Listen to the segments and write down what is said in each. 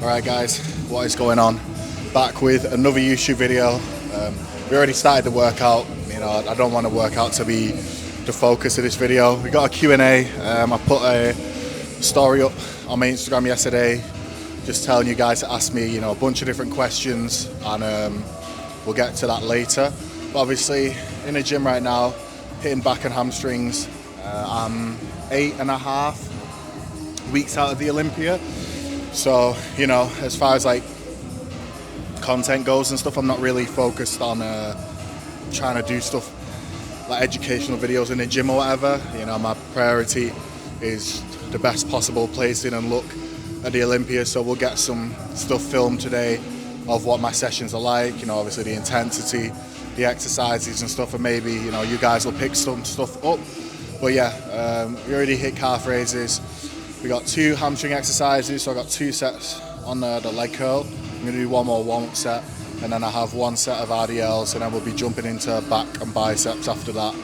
Alright guys, what is going on? Back with another YouTube video. We already started the workout. You know, I don't want the workout to be the focus of this video. We got a Q&A. I put a story up on my Instagram yesterday, just telling you guys to ask me, you know, a bunch of different questions, and we'll get to that later. But obviously, in the gym right now, hitting back and hamstrings. I'm 8.5 weeks out of the Olympia. So, you know, as far as like content goes and stuff, I'm not really focused on trying to do stuff like educational videos in the gym or whatever. You know, my priority is the best possible placing and look at the Olympia. So we'll get some stuff filmed today of what my sessions are like, you know, obviously the intensity, the exercises and stuff, and maybe, you know, you guys will pick some stuff up. But yeah, we already hit calf raises. We got 2 hamstring exercises, so I got 2 sets on the leg curl. I'm gonna do one more warm-up set, and then I have 1 set of RDLs, and then we'll be jumping into back and biceps after that.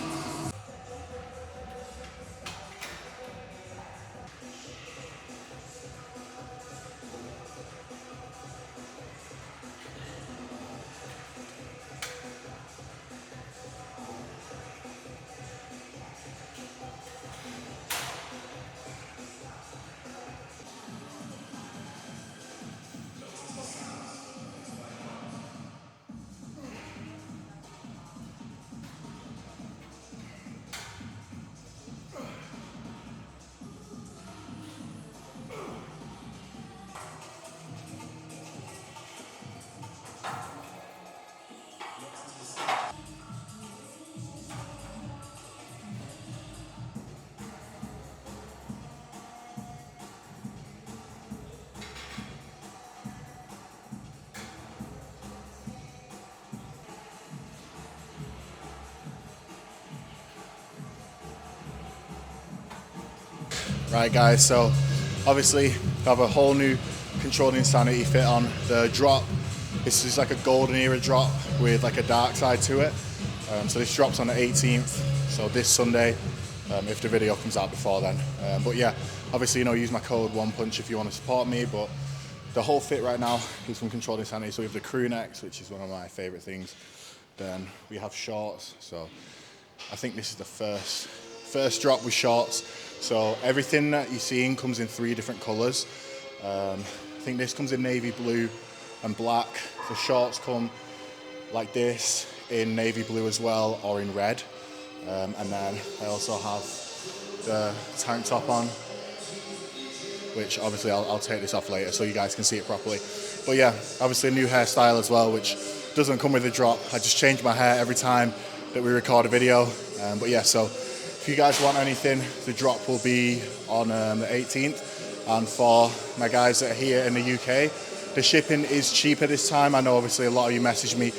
Right guys, so obviously I have a whole new Controlled Insanity fit on. The drop, this is like a golden era drop with like a dark side to it. So this drops on the 18th, so this Sunday, if the video comes out before then. But yeah, obviously, you know, use my code OnePunch if you want to support me, but the whole fit right now is from Controlled Insanity. So we have the crew necks, which is one of my favorite things. Then we have shorts, so I think this is the first drop with shorts. So everything that you're seeing comes in 3 different colors. I think this comes in navy blue and black. The shorts come like this in navy blue as well, or in red. And then I also have the tank top on, which obviously I'll take this off later so you guys can see it properly. But yeah, obviously a new hairstyle as well, which doesn't come with the drop. I just change my hair every time that we record a video. But yeah, so if you guys want anything, the drop will be on the 18th. And for my guys that are here in the UK, the shipping is cheaper this time. I know obviously a lot of you messaged me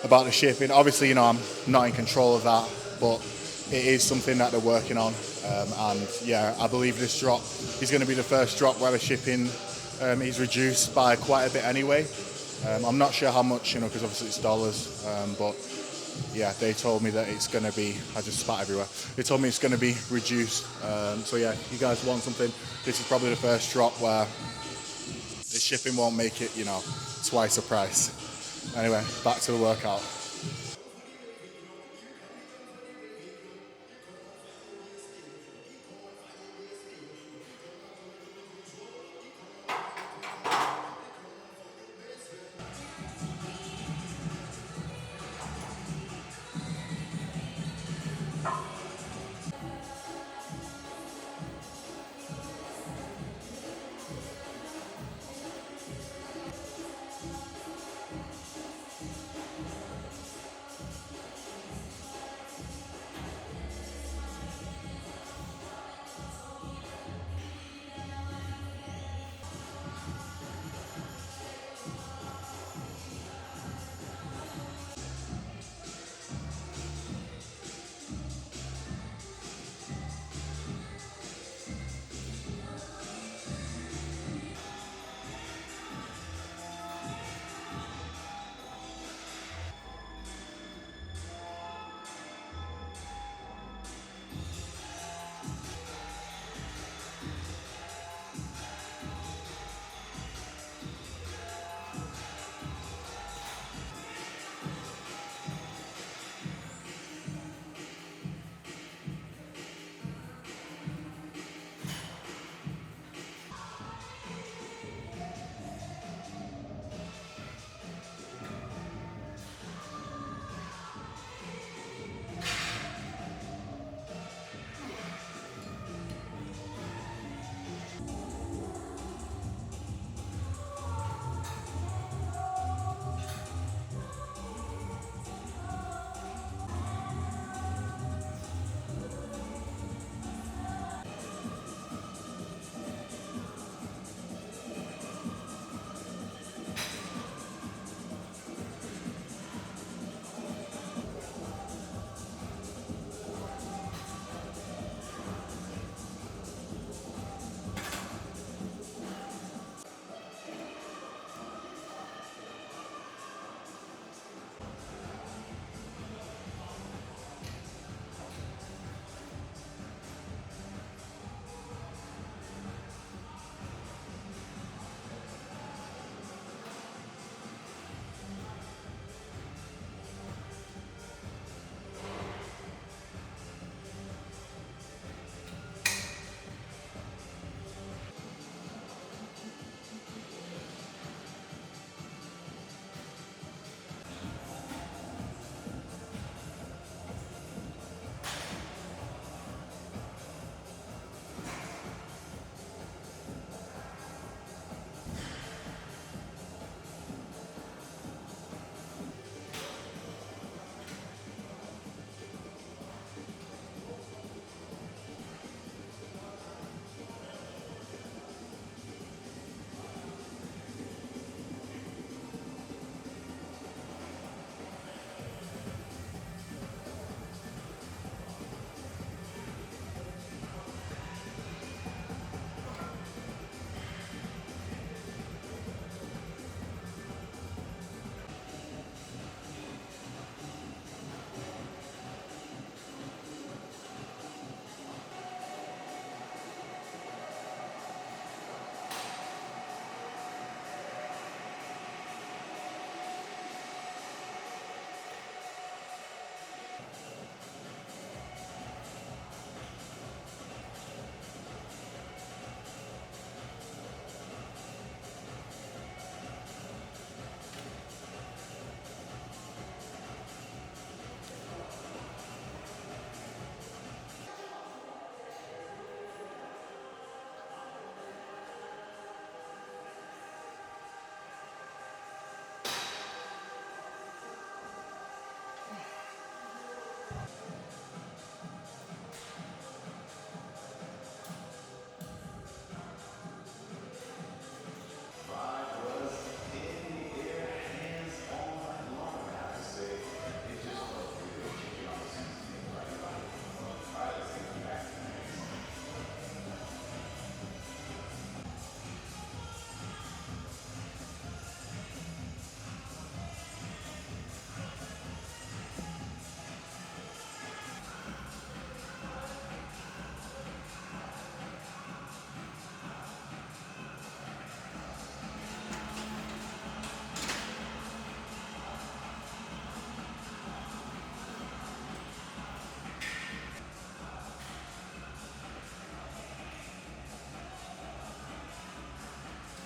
about the shipping. Obviously, you know, I'm not in control of that, but it is something that they're working on. And yeah, I believe this drop is going to be the first drop where the shipping is reduced by quite a bit anyway. I'm not sure how much, you know, because obviously it's dollars, but yeah, they told me that it's going to be, I just spat everywhere. They told me it's going to be reduced. So yeah, if you guys want something, this is probably the first drop where the shipping won't make it, you know, twice the price. Anyway, back to the workout.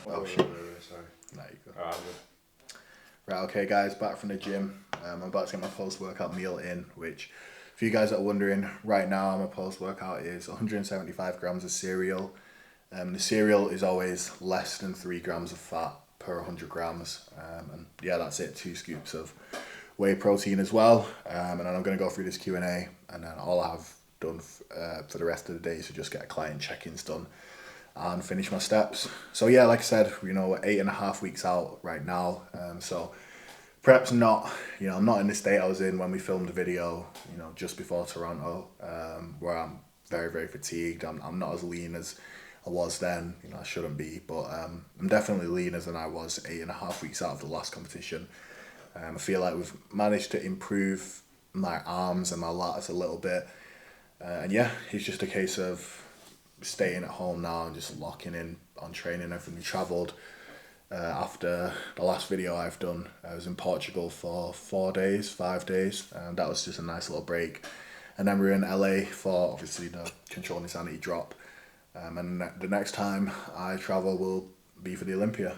Oh shit. Sorry. There you go. Alright, Right, okay guys, back from the gym. I'm about to get my post-workout meal in, which, for you guys that are wondering, right now my post-workout is 175 grams of cereal. The cereal is always less than 3 grams of fat per 100 grams. And yeah, that's it, 2 scoops of whey protein as well. And then I'm going to go through this Q&A, and then all I have done for the rest of the day is to just get client check-ins done and finish my steps. So yeah, like I said, we're 8.5 weeks out right now. So perhaps not, I'm not in the state I was in when we filmed the video, just before Toronto, where I'm very, very fatigued. I'm not as lean as I was then, I shouldn't be, but I'm definitely leaner than I was 8.5 weeks out of the last competition. I feel like we've managed to improve my arms and my lats a little bit. And yeah, it's just a case of staying at home now and just locking in on training. Everything. We travelled after the last video I've done. I was in Portugal for 5 days, and that was just a nice little break. And then we were in LA for obviously the Control Insanity drop. And the next time I travel will be for the Olympia.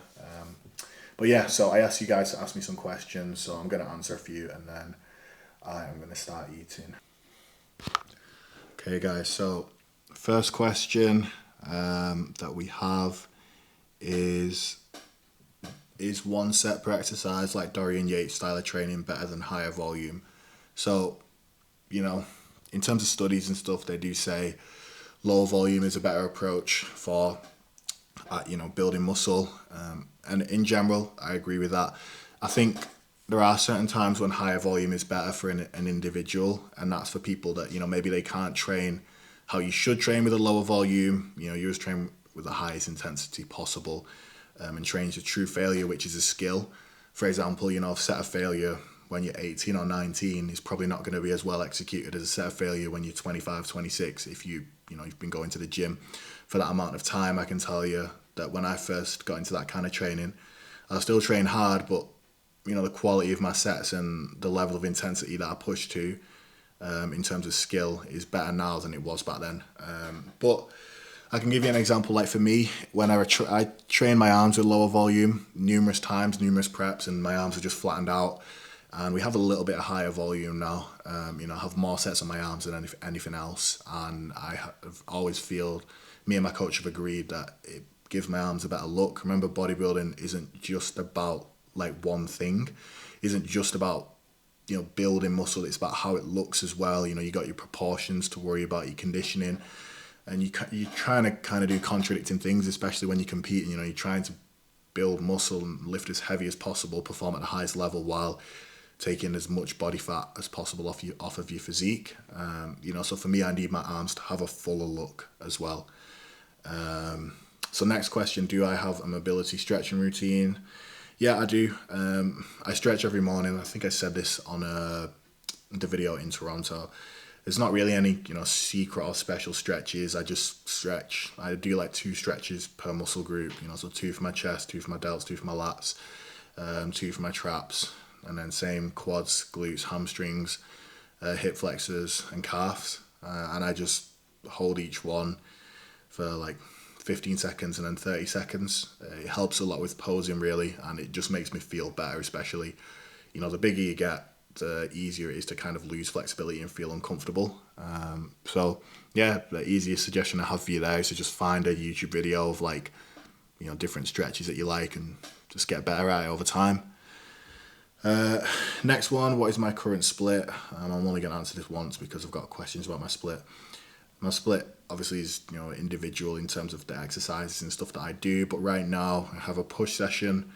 But yeah, so I asked you guys to ask me some questions, so I'm going to answer a few and then I am going to start eating. Okay guys, so first question that we have is 1 set per exercise, like Dorian Yates style of training, better than higher volume? So, in terms of studies and stuff, they do say low volume is a better approach for, building muscle. And in general, I agree with that. I think there are certain times when higher volume is better for an individual, and that's for people that, maybe they can't train how you should train with a lower volume. You always train with the highest intensity possible, and train to true failure, which is a skill. For example, a set of failure when you're 18 or 19 is probably not going to be as well executed as a set of failure when you're 25, 26. If you've been going to the gym for that amount of time, I can tell you that when I first got into that kind of training, I still train hard, but the quality of my sets and the level of intensity that I push to, in terms of skill, is better now than it was back then. But I can give you an example. Like for me, when I train my arms with lower volume numerous times, numerous preps, and my arms are just flattened out. And we have a little bit of higher volume now. I have more sets on my arms than anything else. And I have always feel, me and my coach have agreed that it gives my arms a better look. Remember, bodybuilding isn't just about like one thing. Isn't just about, building muscle. It's about how it looks as well. You got your proportions to worry about, your conditioning. And you're trying to kind of do contradicting things, especially when you're competing. You're trying to build muscle and lift as heavy as possible, perform at the highest level while taking as much body fat as possible off of your physique. So for me, I need my arms to have a fuller look as well. So next question, do I have a mobility stretching routine? Yeah, I do. I stretch every morning. I think I said this on the video in Toronto. There's not really any, secret or special stretches. I just stretch. I do like 2 stretches per muscle group, so 2 for my chest, 2 for my delts, 2 for my lats, 2 for my traps, and then same quads, glutes, hamstrings, hip flexors and calves. And I just hold each one for like 15 seconds and then 30 seconds. It helps a lot with posing really, and it just makes me feel better, especially, the bigger you get, the easier it is to kind of lose flexibility and feel uncomfortable. So yeah, the easiest suggestion I have for you there is to just find a YouTube video of like, different stretches that you like and just get better at it over time. Next one, what is my current split? I'm only going to answer this once because I've got questions about my split. My split obviously is, individual in terms of the exercises and stuff that I do, but right now I have a push session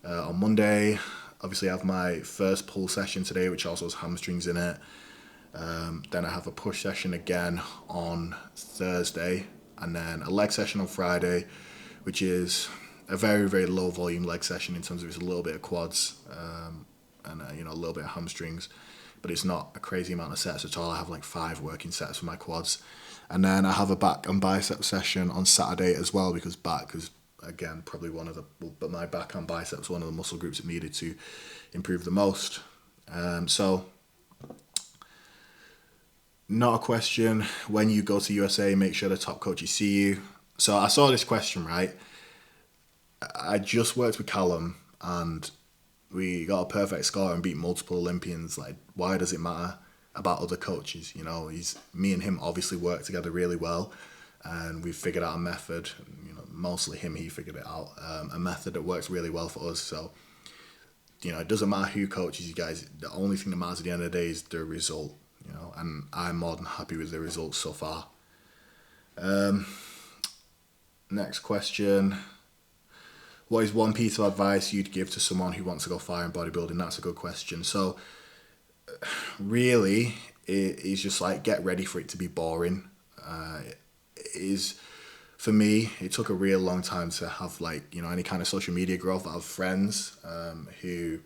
on Monday. Obviously I have my first pull session today, which also has hamstrings in it. Then I have a push session again on Thursday, and then a leg session on Friday, which is a very, very low volume leg session in terms of it's a little bit of quads and a little bit of hamstrings, but it's not a crazy amount of sets at all. I have like 5 working sets for my quads. And then I have a back and bicep session on Saturday as well, because back is, again, probably but my back and biceps, one of the muscle groups that needed to improve the most. So, not a question. When you go to USA, make sure the top coaches see you. So I saw this question, right? I just worked with Callum and we got a perfect score and beat multiple Olympians. Like, why does it matter about other coaches? You know, me and him obviously work together really well, and we've figured out a method. You know, mostly him, he figured it out. A method that works really well for us. So, you know, it doesn't matter who coaches you guys. The only thing that matters at the end of the day is the result. You know, and I'm more than happy with the results so far. Next question. What is one piece of advice you'd give to someone who wants to go far in bodybuilding? That's a good question. So, really, it is just like get ready for it to be boring. For me, it took a real long time to have like, you know, any kind of social media growth. I have friends who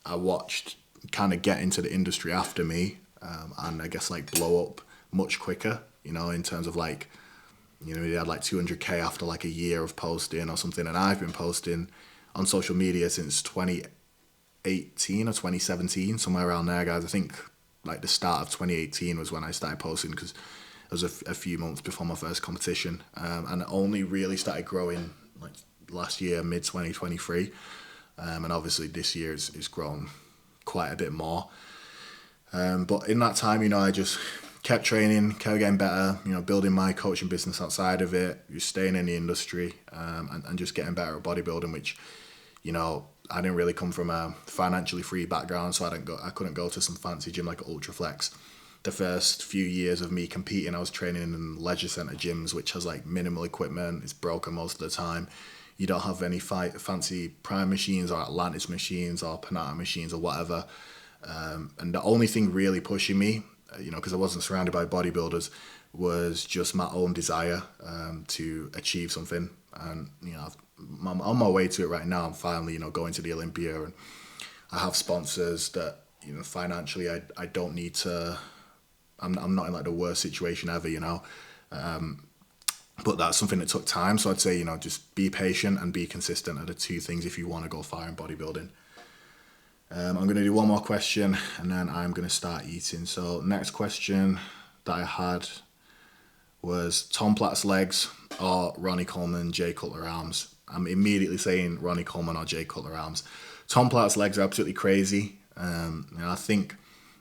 I watched kind of get into the industry after me, and I guess like blow up much quicker, you know, in terms of like, you know, they had like 200k after like a year of posting or something, and I've been posting on social media since 2018 or 2017, somewhere around there, guys. I think like the start of 2018 was when I started posting, because it was a few months before my first competition, and it only really started growing like last year, mid 2023, and obviously this year it's grown quite a bit more. But in that time, you know, I just kept training, kept getting better, you know, building my coaching business outside of it, just staying in the industry, and just getting better at bodybuilding, which, you know, I didn't really come from a financially free background, so I couldn't go to some fancy gym like Ultraflex. The first few years of me competing, I was training in leisure centre gyms, which has like minimal equipment. It's broken most of the time. You don't have any fancy Prime machines or Atlantis machines or Panata machines or whatever. And the only thing really pushing me, you know, because I wasn't surrounded by bodybuilders, was just my own desire to achieve something. And, you know, I'm on my way to it right now. I'm finally, you know, going to the Olympia, and I have sponsors that, you know, financially I don't need to, I'm not in like the worst situation ever, you know. But that's something that took time. So I'd say, you know, just be patient and be consistent are the two things if you want to go far in bodybuilding. I'm going to do one more question and then I'm going to start eating. So next question that I had was Tom Platt's legs or Ronnie Coleman, Jay Cutler arms. I'm immediately saying Ronnie Coleman or Jay Cutler arms. Tom Platt's legs are absolutely crazy. You know, I think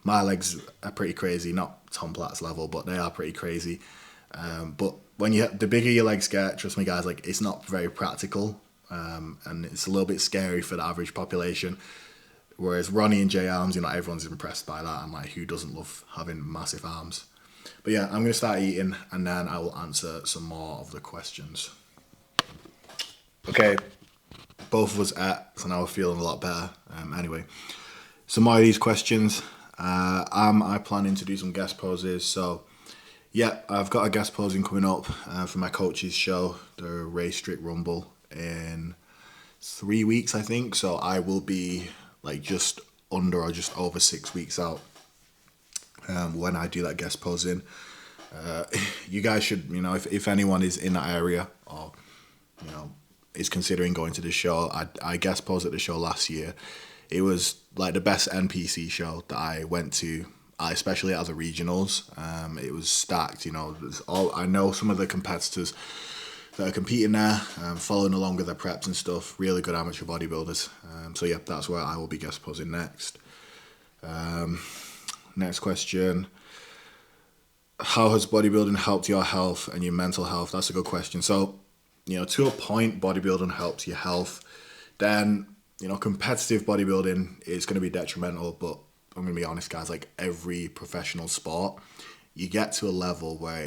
my legs are pretty crazy, not Tom Platt's level, but they are pretty crazy. But when the bigger your legs get, trust me guys, like it's not very practical, and it's a little bit scary for the average population. Whereas Ronnie and Jay arms, you know, everyone's impressed by that, and like who doesn't love having massive arms? But yeah, I'm gonna start eating and then I will answer some more of the questions. Okay, both of us ate, so now we're feeling a lot better. Anyway, some more of these questions. Am I planning to do some guest poses? So yeah, I've got a guest posing coming up for my coach's show, the Ray Strick Rumble, in 3 weeks, I think. So I will be like just under or just over 6 weeks out when I do that guest posing. You guys should, you know, if anyone is in that area or, you know, is considering going to the show, I guest posed at the show last year. It was like the best NPC show that I went to, especially at the regionals. It was stacked, you know. I know some of the competitors that are competing there, following along with their preps and stuff. Really good amateur bodybuilders. So yeah, that's where I will be guest posing next. Next question. How has bodybuilding helped your health and your mental health? That's a good question. So, you know, to a point, bodybuilding helps your health. Then, you know, competitive bodybuilding is going to be detrimental, but I'm going to be honest, guys, like every professional sport, you get to a level where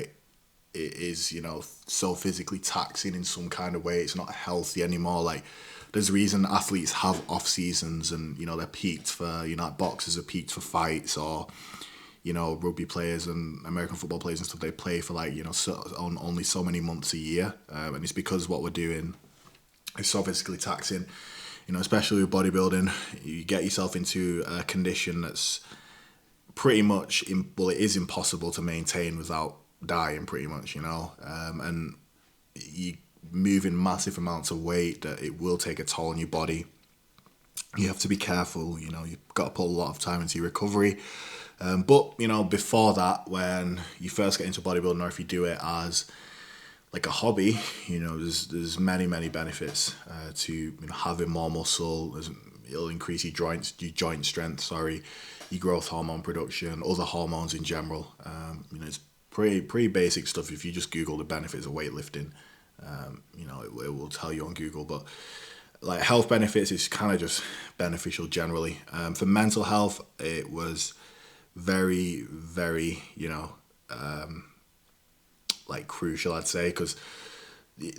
it is, you know, so physically taxing in some kind of way. It's not healthy anymore. Like, there's a reason athletes have off seasons and, you know, they're peaked for, you know, like boxers are peaked for fights, or, you know, rugby players and American football players and stuff, they play for like, you know, only so many months a year. And it's because what we're doing is so physically taxing. You know, especially with bodybuilding, you get yourself into a condition that's pretty much, it is impossible to maintain without dying, pretty much, you know. And you move in massive amounts of weight that it will take a toll on your body. You have to be careful, you know, you've got to put a lot of time into your recovery. But, you know, before that, when you first get into bodybuilding, or if you do it as like a hobby, there's many benefits to having more muscle. It'll increase your joint strength, your growth hormone production, other hormones in general. It's pretty basic stuff. If you just Google the benefits of weightlifting, it will tell you on Google. but like health benefits, it's kind of just beneficial generally. For mental health, it was very, very, like crucial, I'd say, because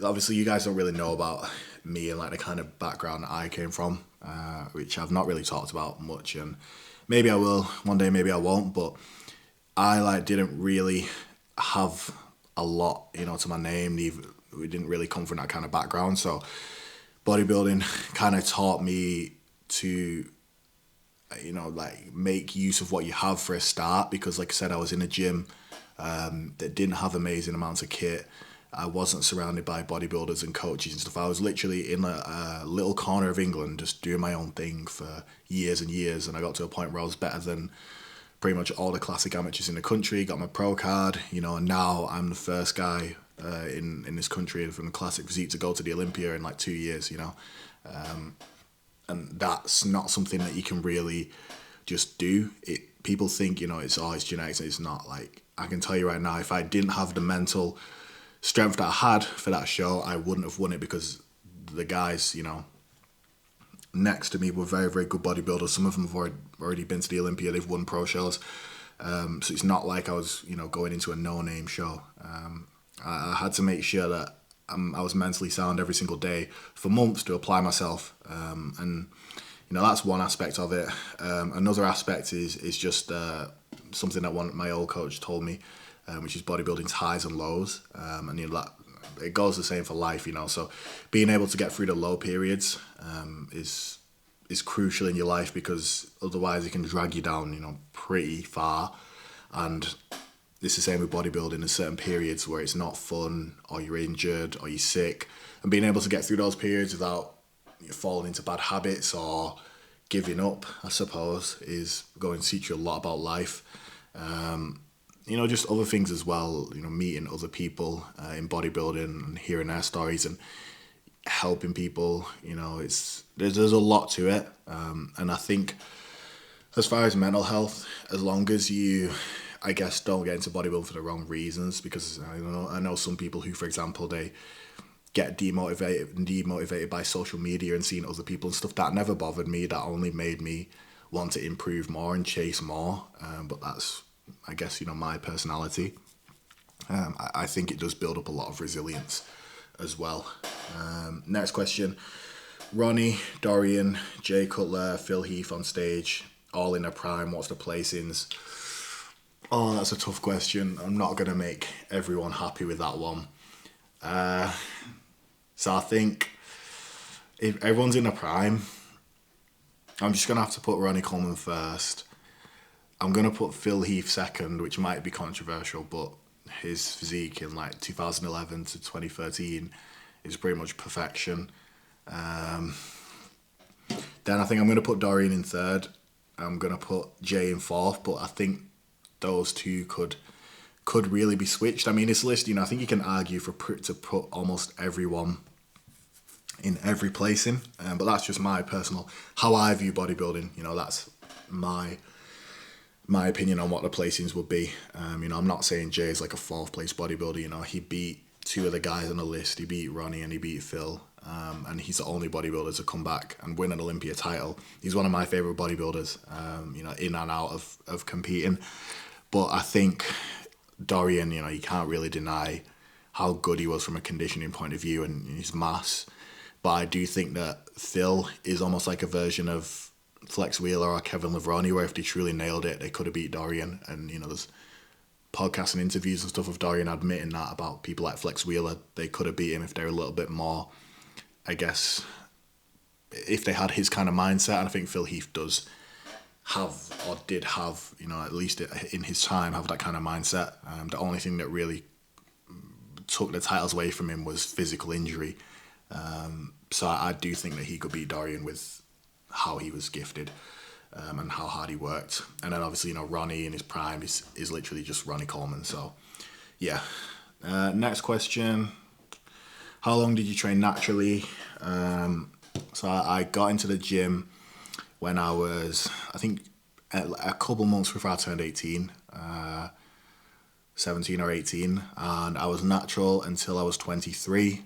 obviously you guys don't really know about me and like the kind of background that I came from, which I've not really talked about much, and maybe I will one day, maybe I won't, but I like didn't really have a lot, to my name. We didn't really come from that kind of background, so bodybuilding kind of taught me to, like make use of what you have for a start, because like I said, I was in a gym that didn't have amazing amounts of kit. I wasn't surrounded by bodybuilders and coaches and stuff. I was literally in a little corner of England just doing my own thing for years and years, and I got to a point where I was better than pretty much all the classic amateurs in the country, got my pro card, and now I'm the first guy in this country from the Classic Physique to go to the Olympia in like 2 years, and that's not something that you can really just do. People think, it's genetics, and it's not. Like, I can tell you right now, if I didn't have the mental strength that I had for that show, I wouldn't have won it, because the guys, next to me were very, very good bodybuilders. Some of them have already been to the Olympia, they've won pro shows. So it's not like I was, going into a no-name show. I had to make sure that I was mentally sound every single day for months to apply myself. And that's one aspect of it. Another aspect is just something that my old coach told me, which is bodybuilding's highs and lows. And that it goes the same for life, So being able to get through the low periods is crucial in your life, because otherwise it can drag you down, pretty far. And it's the same with bodybuilding. There's certain periods where it's not fun, or you're injured, or you're sick, and being able to get through those periods without falling into bad habits or giving up, I suppose, is going to teach you a lot about life. Just other things as well, meeting other people in bodybuilding and hearing their stories and helping people, there's a lot to it. And I think as far as mental health, as long as you, I guess, don't get into bodybuilding for the wrong reasons, because I know some people who, for example, they get demotivated by social media and seeing other people and stuff. That never bothered me. That only made me want to improve more and chase more. But that's, I guess, my personality. I think it does build up a lot of resilience as well. Next question. Ronnie, Dorian, Jay Cutler, Phil Heath on stage, all in their prime. What's the placings? Oh, that's a tough question. I'm not going to make everyone happy with that one. So I think if everyone's in their prime, I'm just going to have to put Ronnie Coleman first. I'm going to put Phil Heath second, which might be controversial, but his physique in like 2011 to 2013 is pretty much perfection. Then I think I'm going to put Dorian in third. I'm going to put Jay in fourth, but I think those two could really be switched. I mean, this list, I think you can argue to put almost everyone in every placing, but that's just my personal, how I view bodybuilding. That's my opinion on what the placings would be. I'm not saying Jay is like a fourth place bodybuilder. He beat two of the guys on the list. He beat Ronnie and he beat Phil. And he's the only bodybuilder to come back and win an Olympia title. He's one of my favourite bodybuilders, in and out of competing. But I think Dorian, you can't really deny how good he was from a conditioning point of view and his mass. But I do think that Phil is almost like a version of Flex Wheeler or Kevin Levrone, where if they truly nailed it, they could have beat Dorian. And, there's podcasts and interviews and stuff of Dorian admitting that about people like Flex Wheeler. They could have beat him if they were a little bit more, I guess, if they had his kind of mindset. And I think Phil Heath does have, or did have, at least in his time, have that kind of mindset. The only thing that really took the titles away from him was physical injury. So I do think that he could beat Dorian with how he was gifted and how hard he worked. And then obviously, Ronnie in his prime is literally just Ronnie Coleman. So, yeah. Next question. How long did you train naturally? So I got into the gym when I was, I think, a couple months before I turned 18, 17 or 18, and I was natural until I was 23.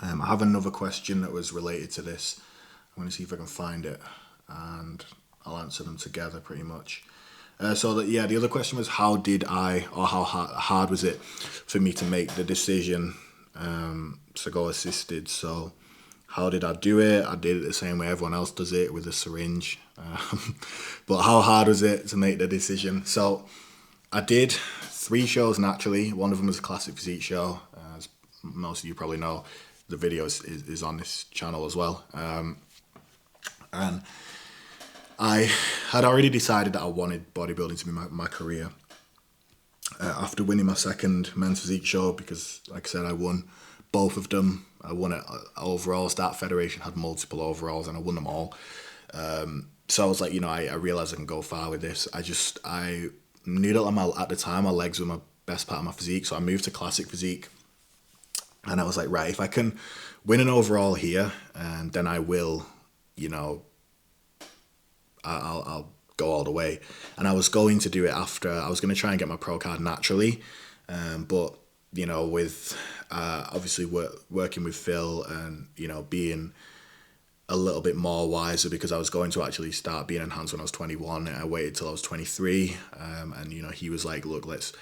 I have another question that was related to this. I'm going to see if I can find it, and I'll answer them together pretty much. The other question was how hard was it for me to make the decision to go assisted? So how did I do it? I did it the same way everyone else does it, with a syringe. But how hard was it to make the decision? So I did 3 shows naturally. One of them was a Classic Physique show. As most of you probably know, the video is on this channel as well. And I had already decided that I wanted bodybuilding to be my career. After winning my second men's physique show, because like I said, I won both of them. I won it overalls. That federation had multiple overalls, and I won them all. So I was like, I realized I can go far with this. I knew that at the time my legs were my best part of my physique, so I moved to Classic Physique. And I was like, right, if I can win an overall here, and then I will, I'll go all the way. And I was going to do it after. I was going to try and get my pro card naturally, but with obviously working with Phil and being a little bit more wiser, because I was going to actually start being enhanced when I was 21. I waited till I was 23, and he was like, look, let's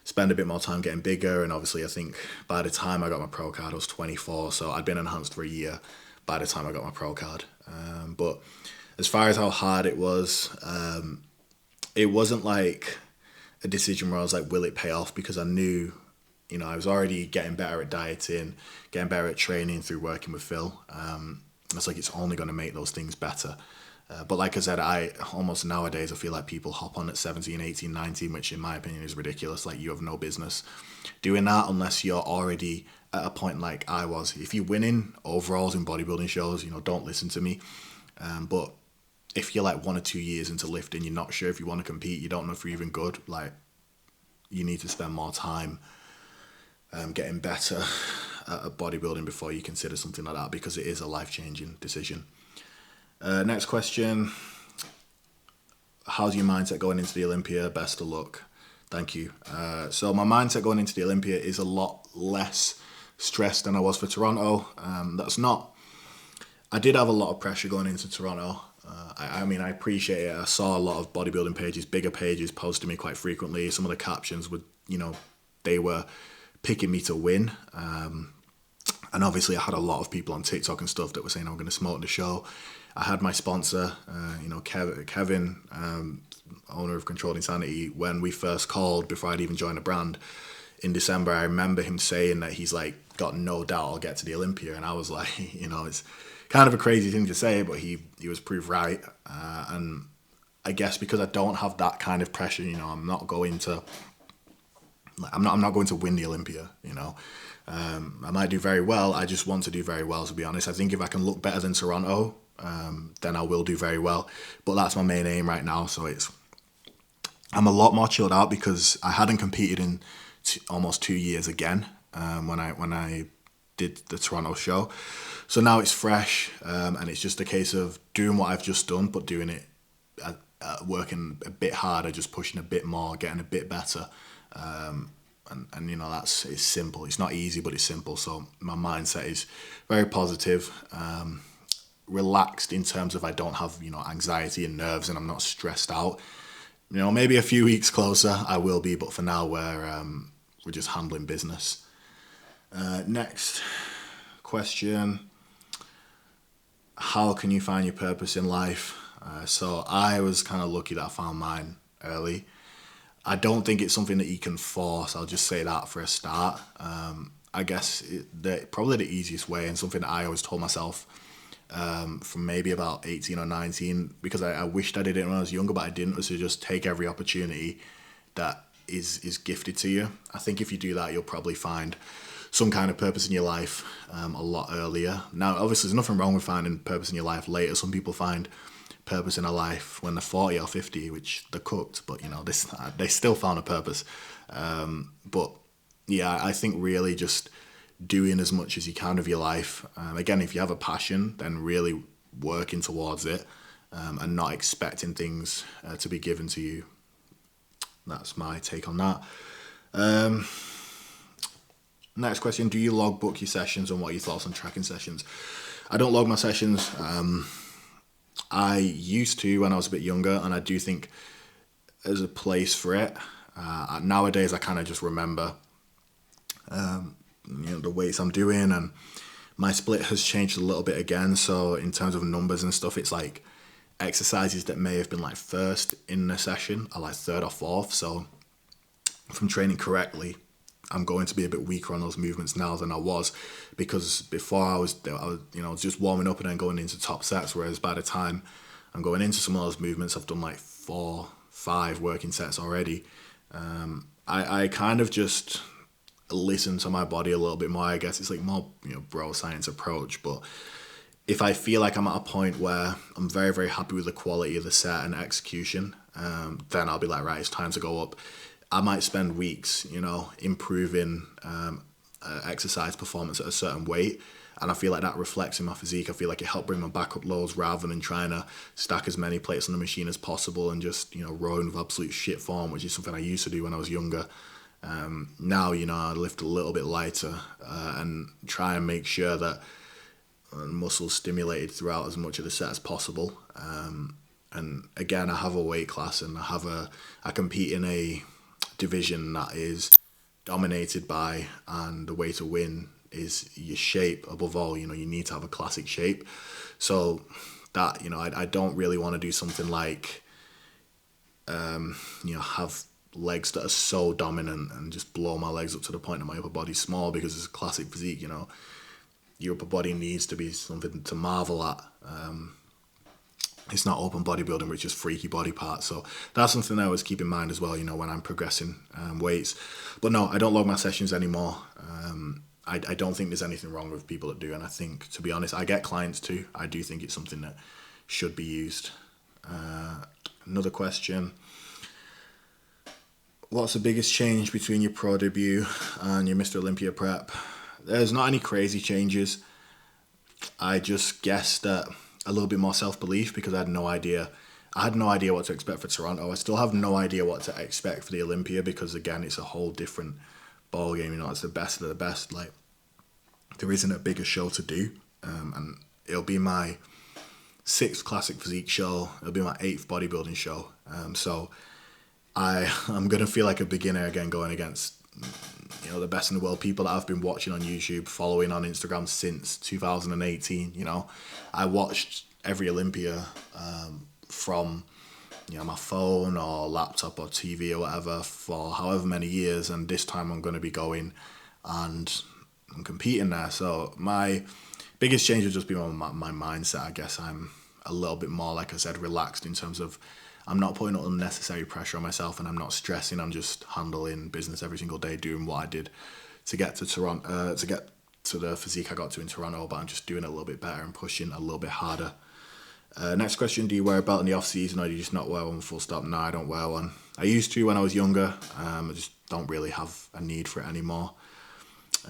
spend a bit more time getting bigger. And obviously I think by the time I got my pro card I was 24, so I'd been enhanced for a year by the time I got my pro card. But as far as how hard it wasn't like a decision where I was like, will it pay off? Because I knew, I was already getting better at dieting, getting better at training through working with Phil. It's like, it's only going to make those things better. But like I said, almost nowadays, I feel like people hop on at 17, 18, 19, which in my opinion is ridiculous. Like, you have no business doing that unless you're already at a point like I was. If you're winning overalls in bodybuilding shows, don't listen to me. But if you're like 1 or 2 years into lifting, you're not sure if you want to compete, you don't know if you're even good, like, you need to spend more time getting better at bodybuilding before you consider something like that, because it is a life-changing decision. Next question. How's your mindset going into the Olympia? Best of luck. Thank you. So my mindset going into the Olympia is a lot less stressed than I was for Toronto. I did have a lot of pressure going into Toronto. I appreciate it. I saw a lot of bodybuilding pages, bigger pages, posting me quite frequently. Some of the captions would, they were picking me to win. And obviously I had a lot of people on TikTok and stuff that were saying I'm going to smoke the show. I had my sponsor, Kevin, owner of Controlled Insanity. When we first called, before I'd even joined the brand in December, I remember him saying that he's like, got no doubt I'll get to the Olympia. And I was like, it's kind of a crazy thing to say, but he was proved right. And I guess because I don't have that kind of pressure, I'm not going to win the Olympia, I might do very well. I just want to do very well, to be honest. I think if I can look better than Toronto, then I will do very well. But that's my main aim right now. So I'm a lot more chilled out because I hadn't competed in almost 2 years again when I did the Toronto show. So now it's fresh, and it's just a case of doing what I've just done, but doing it, working a bit harder, just pushing a bit more, getting a bit better. It's simple. It's not easy, but it's simple. So my mindset is very positive, relaxed in terms of I don't have, anxiety and nerves, and I'm not stressed out. Maybe a few weeks closer I will be, but for now we're just handling business. Next question. How can you find your purpose in life? So I was kind of lucky that I found mine early. I don't think it's something that you can force. I'll just say that for a start. I guess probably the easiest way, and something that I always told myself from maybe about 18 or 19, because I wished I did it when I was younger, but I didn't, was to just take every opportunity that is gifted to you. I think if you do that, you'll probably find some kind of purpose in your life a lot earlier. Now, obviously, there's nothing wrong with finding purpose in your life later. Some people find purpose in a life when they're 40 or 50, which they're cooked, but they still found a purpose. But yeah, I think really just doing as much as you can of your life. Again, if you have a passion, then really working towards it, and not expecting things to be given to you. That's my take on that. Next question, do you logbook your sessions, and what are your thoughts on tracking sessions? I don't log my sessions. I used to when I was a bit younger, and I do think there's a place for it. Nowadays, I kind of just remember the weights I'm doing, and my split has changed a little bit again. So in terms of numbers and stuff, it's like exercises that may have been like first in the session are like third or fourth. So if I'm training correctly, I'm going to be a bit weaker on those movements now than I was, because before I was just warming up and then going into top sets, whereas by the time I'm going into some of those movements, I've done like 4-5 working sets already. I kind of just listen to my body a little bit more. I guess it's like more bro science approach. But if I feel like I'm at a point where I'm very, very happy with the quality of the set and execution, then I'll be like, right, it's time to go up. I might spend weeks, improving exercise performance at a certain weight, and I feel like that reflects in my physique. I feel like it helped bring my back up lows rather than trying to stack as many plates on the machine as possible and just rowing with absolute shit form, which is something I used to do when I was younger. Now I lift a little bit lighter and try and make sure that muscles stimulated throughout as much of the set as possible. And again, I have a weight class, and I compete in a division that is dominated by, and the way to win is your shape above all. You need to have a classic shape. So that I don't really want to do something like have legs that are so dominant and just blow my legs up to the point that my upper body's small, because it's a classic physique. Your upper body needs to be something to marvel at. It's not open bodybuilding, which is freaky body parts. So that's something I always keep in mind as well, when I'm progressing weights. But no, I don't log my sessions anymore. I don't think there's anything wrong with people that do. And I think, to be honest, I get clients too. I do think it's something that should be used. Another question. What's the biggest change between your pro debut and your Mr. Olympia prep? There's not any crazy changes. I just guessed that a little bit more self-belief, because I had no idea what to expect for Toronto. I still have no idea what to expect for the Olympia, because again, it's a whole different ball game. It's the best of the best. Like, there isn't a bigger show to do, and it'll be my 6th Classic Physique show. It'll be my 8th bodybuilding show. So I'm gonna feel like a beginner again, going against the best in the world, people that I've been watching on YouTube, following on Instagram since 2018. I watched every Olympia from my phone or laptop or TV or whatever for however many years, and this time I'm going to be going and I'm competing there. So my biggest change has just been on my mindset. I guess I'm a little bit more, like I said, relaxed in terms of I'm not putting unnecessary pressure on myself, and I'm not stressing. I'm just handling business every single day, doing what I did to get to Toronto, to get to the physique I got to in Toronto, but I'm just doing it a little bit better and pushing a little bit harder. Next question, do you wear a belt in the off season, or do you just not wear one full stop? No, I don't wear one. I used to when I was younger. I just don't really have a need for it anymore.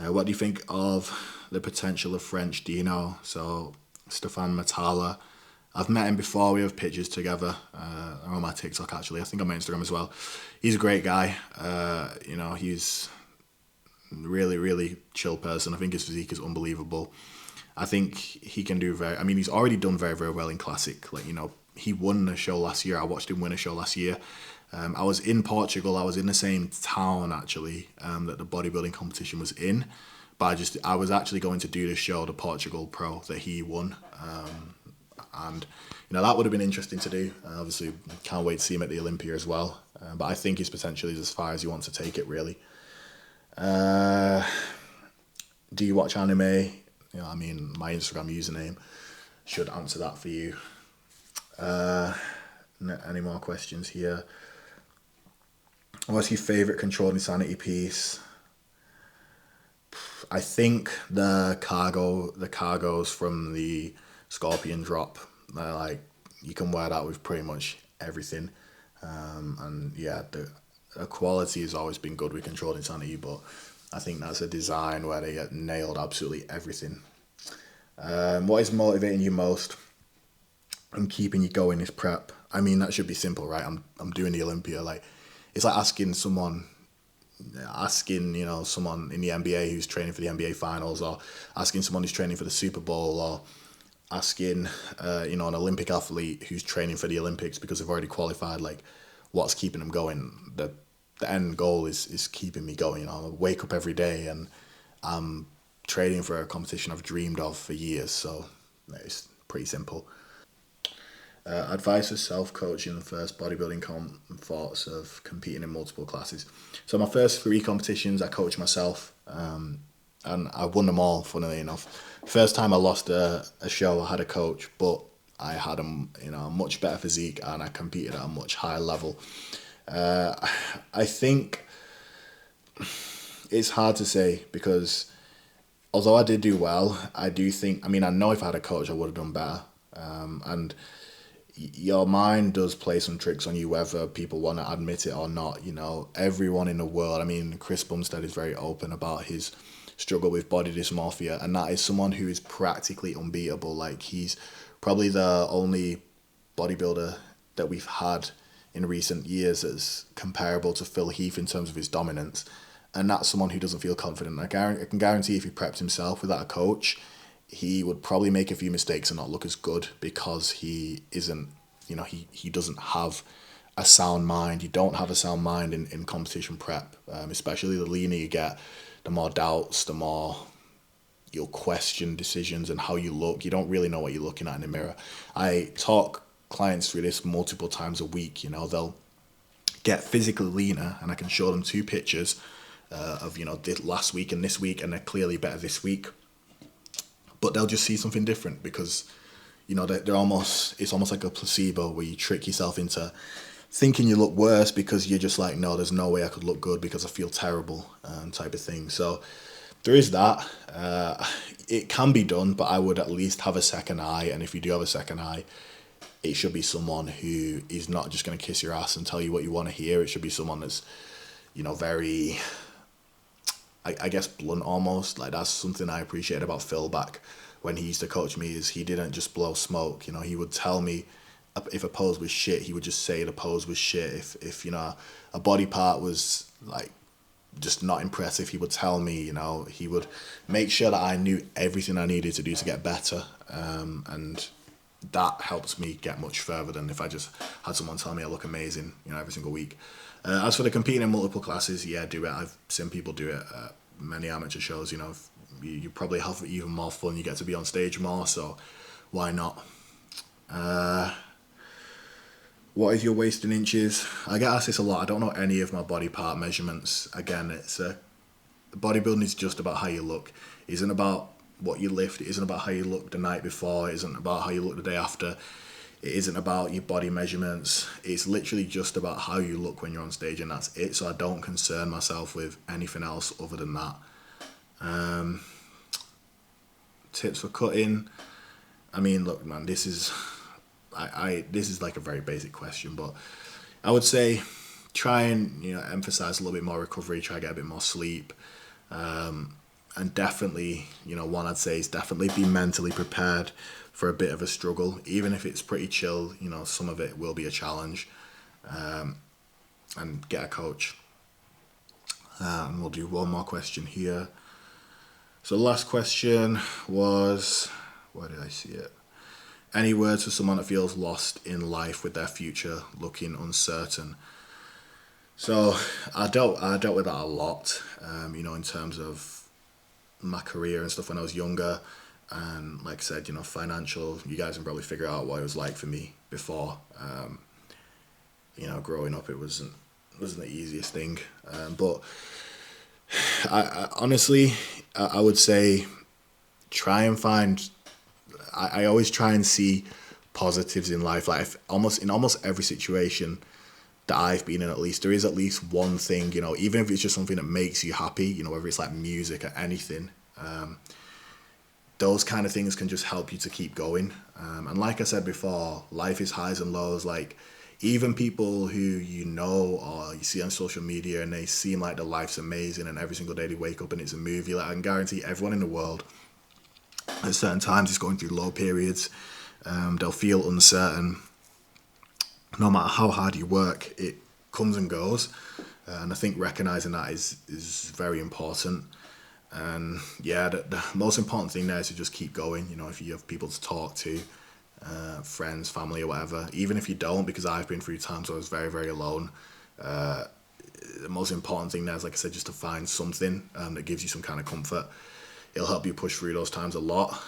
What do you think of the potential of French Dino? So Stefan Matala. I've met him before. We have pictures together on my TikTok, actually. I think on my Instagram as well. He's a great guy. He's really, really chill person. I think his physique is unbelievable. I think he can do he's already done very, very well in Classic. He won a show last year. I watched him win a show last year. I was in Portugal. I was in the same town, actually, that the bodybuilding competition was in. But I was actually going to do the show, the Portugal Pro, that he won. And that would have been interesting to do. Obviously, can't wait to see him at the Olympia as well. But I think his potential is as far as he wants to take it, really. Do you watch anime? My Instagram username should answer that for you. Any more questions here? What's your favourite controlled insanity piece? I think the cargos from the Scorpion drop. You can wear that with pretty much everything. And yeah, the quality has always been good with controlled insanity, but I think that's a design where they get nailed absolutely everything. What is motivating you most and keeping you going is prep. I mean, that should be simple, right? I'm doing the Olympia. Like, it's like asking someone someone in the NBA who's training for the NBA finals, or asking someone who's training for the Super Bowl, or asking an Olympic athlete who's training for the Olympics because they've already qualified, like, what's keeping them going. The end goal is keeping me going. I wake up every day and I'm training for a competition I've dreamed of for years, so it's pretty simple. Advice for self-coaching the first bodybuilding comp and thoughts of competing in multiple classes. So my first 3 competitions I coached myself, and I won them all, funnily enough. First time I lost a show, I had a coach, but I had a much better physique and I competed at a much higher level. I think it's hard to say because although I did do well, I know if I had a coach I would have done better. And your mind does play some tricks on you, whether people want to admit it or not. Everyone in the world, Chris Bumstead is very open about his struggle with body dysmorphia, and that is someone who is practically unbeatable. Like, he's probably the only bodybuilder that we've had in recent years that's comparable to Phil Heath in terms of his dominance, and that's someone who doesn't feel confident. I can guarantee if he prepped himself without a coach, he would probably make a few mistakes and not look as good because he isn't, he doesn't have a sound mind. You don't have a sound mind in competition prep, especially the leaner you get, the more doubts, the more you'll question decisions and how you look. You don't really know what you're looking at in the mirror. I talk clients through this multiple times a week. They'll get physically leaner and I can show them 2 pictures of, last week and this week, and they're clearly better this week. But they'll just see something different because, they're almost, it's almost like a placebo where you trick yourself into thinking you look worse because you're just like, no, there's no way I could look good because I feel terrible, type of thing. So there is that. It can be done, but I would at least have a second eye. And if you do have a second eye, it should be someone who is not just going to kiss your ass and tell you what you want to hear. It should be someone that's, very, I guess, blunt almost. Like, that's something I appreciate about Phil back when he used to coach me, is he didn't just blow smoke. He would tell me if a pose was shit, he would just say the pose was shit. If a body part was like just not impressive, he would tell me. He would make sure that I knew everything I needed to do to get better, and that helps me get much further than if I just had someone tell me I look amazing, every single week. As for the competing in multiple classes, yeah, do it. I've seen people do it at many amateur shows. You probably have even more fun. You get to be on stage more, so why not? What is your waist in inches? I get asked this a lot. I don't know any of my body part measurements. Again, bodybuilding is just about how you look. It isn't about what you lift. It isn't about how you look the night before. It isn't about how you look the day after. It isn't about your body measurements. It's literally just about how you look when you're on stage, and that's it. So I don't concern myself with anything else other than that. Tips for cutting. Look, man, this is like a very basic question, but I would say try and emphasize a little bit more recovery. Try to get a bit more sleep, and definitely one I'd say is definitely be mentally prepared for a bit of a struggle, even if it's pretty chill. Some of it will be a challenge, and get a coach. And we'll do one more question here. So the last question was, where did I see it? Any words for someone that feels lost in life with their future looking uncertain? So I dealt with that a lot, in terms of my career and stuff when I was younger. And like I said, financial, you guys can probably figure out what it was like for me before. Growing up, it wasn't the easiest thing. But I honestly, I would say try and find, I always try and see positives in life. Like, in almost every situation that I've been in, at least, there is at least one thing, even if it's just something that makes you happy, whether it's like music or anything. Those kind of things can just help you to keep going. And like I said before, life is highs and lows. Like, even people who you know or you see on social media and they seem like their life's amazing and every single day they wake up and it's a movie, like I can guarantee everyone in the world at certain times is going through low periods. They'll feel uncertain. No matter how hard you work, it comes and goes. And I think recognizing that is very important. And yeah, the most important thing there is to just keep going. You know, if you have people to talk to, friends, family or whatever, even if you don't, because I've been through times where I was very, very alone. The most important thing there is, like I said, just to find something that gives you some kind of comfort. It'll help you push through those times a lot.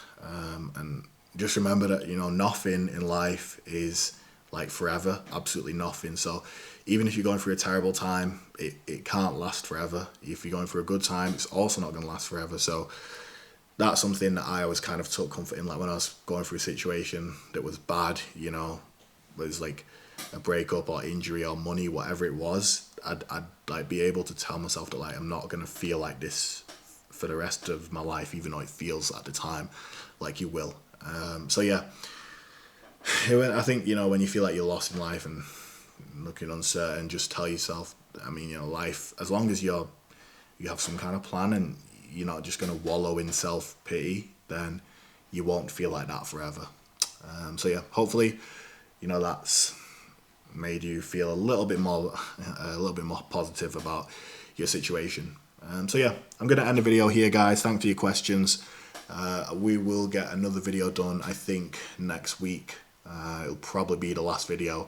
And just remember that, you know, nothing in life is like forever, absolutely nothing. So even if you're going through a terrible time, it can't last forever. If you're going through a good time, it's also not going to last forever. So that's something that I always kind of took comfort in. Like when I was going through a situation that was bad, you know, it was like a breakup or injury or money, whatever it was, I'd like be able to tell myself that like I'm not going to feel like this for the rest of my life, even though it feels at the time like you will. So yeah, I think, you know, when you feel like you're lost in life and looking uncertain, just tell yourself, I mean, you know, life, as long as you have some kind of plan and you're not just going to wallow in self-pity, then you won't feel like that forever. So yeah, hopefully, you know, that's made you feel a little bit more positive about your situation. So yeah, I'm going to end the video here, guys. Thanks for your questions. We will get another video done, I think, next week. It'll probably be the last video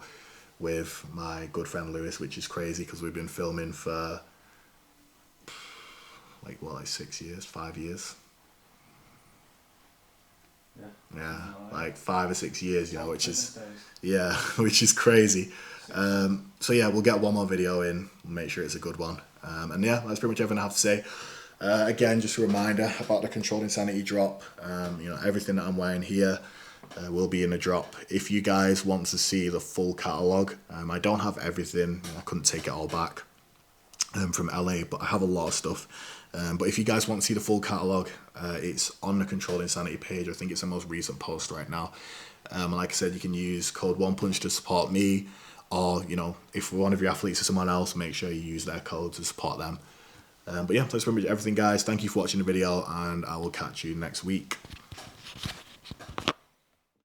with my good friend Lewis, which is crazy because we've been filming for like 6 years, 5 years. Yeah, like 5 or 6 years, you know, which is, yeah, which is crazy. So yeah, we'll get one more video in, make sure it's a good one. And yeah, that's pretty much everything I have to say. Again, just a reminder about the Controlled Insanity drop. You know, everything that I'm wearing here will be in the drop. If you guys want to see the full catalogue, I don't have everything. I couldn't take it all back from LA, but I have a lot of stuff. But if you guys want to see the full catalogue, it's on the Controlled Insanity page. I think it's the most recent post right now. And like I said, you can use code OnePunch to support me, or, you know, if one of your athletes or someone else, make sure you use their code to support them. But yeah, that's pretty much everything, guys. Thank you for watching the video, and I will catch you next week.